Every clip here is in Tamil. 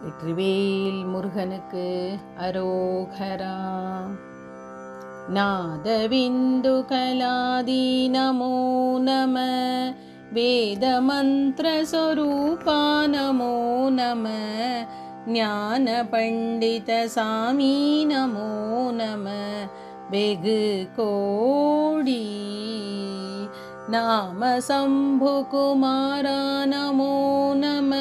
வெற்றிவேல் முருகனுக்கு அரோகரா. நாதவிந்து கலாதி நமோ நம, வேத மந்திர சொரூபா நமோ நம, ஞான பண்டித சாமி நமோ நம, வெகு கோடி. நாம சம்பு குமாரா நமோ நம,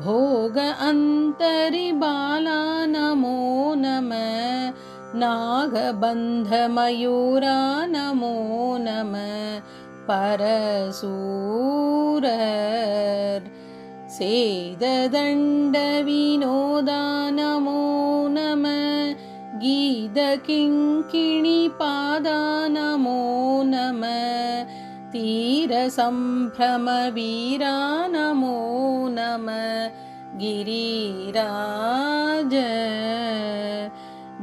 भोग अंतरि बाला नमो नमः, नागबंध मयूरा नमो नमः, परसूरर सेददंड विनोदा नमो नमः, गीत किंकिणी पादा नमो नमः, तीर संभ्रम वीरा नमो नमः, गिरिराज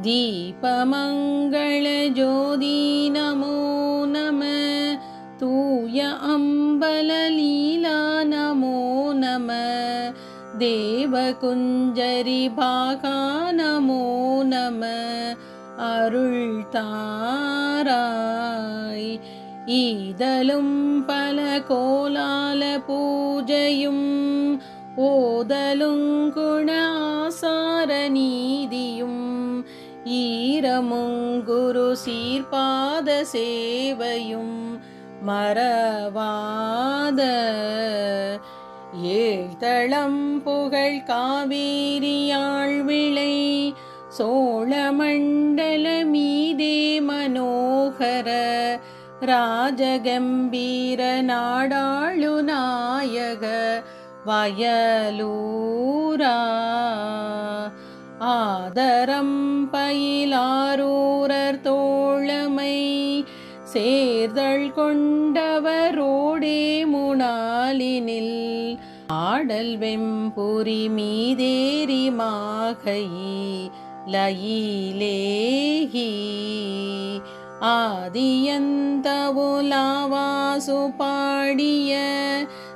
दीपमंगल ज्योति नमो नमः, तूय अंबल लीला नमो नमः, देवकुंजरी भागा नमो नमः, अरुள் தாராய். ஈதலும் பல கோலால பூஜையும், ஓதலும் குண ஆசார நீதியும், ஈரமுங்குரு சீர்பாத சேவையும் மறவாத, ஏழ்தளம் புகழ் காவேரியாழ் விளை சோழ மண்டல மீதே மனோகர, ராஜகம்பீர நாடாளு நாயக வயலூரா. ஆதரம் பயிலாரூரர் தோழமை சேர்தல் கொண்டவரோடே முனாலினில், ஆடல் வெம்புரி மீதேறி மாகையி லயிலேகி, ஆதியந்தவுலாவாசு பாடிய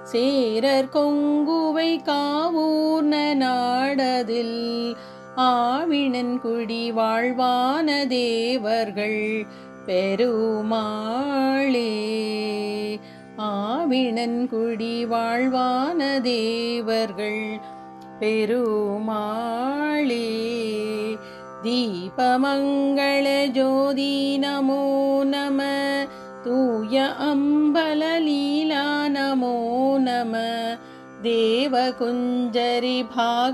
சேரர் கொங்குவை காவூர்ன நாடதில், ஆவினன் குடி வாழ்வான தேவர்கள் பெருமாளே. ஆவினன் குடி வாழ்வான தேவர்கள் பெருமாளே. दीपमंगल ज्योति नमो नमः, तूय अंबल लीला नमो नमः, देवकुंजरी भाग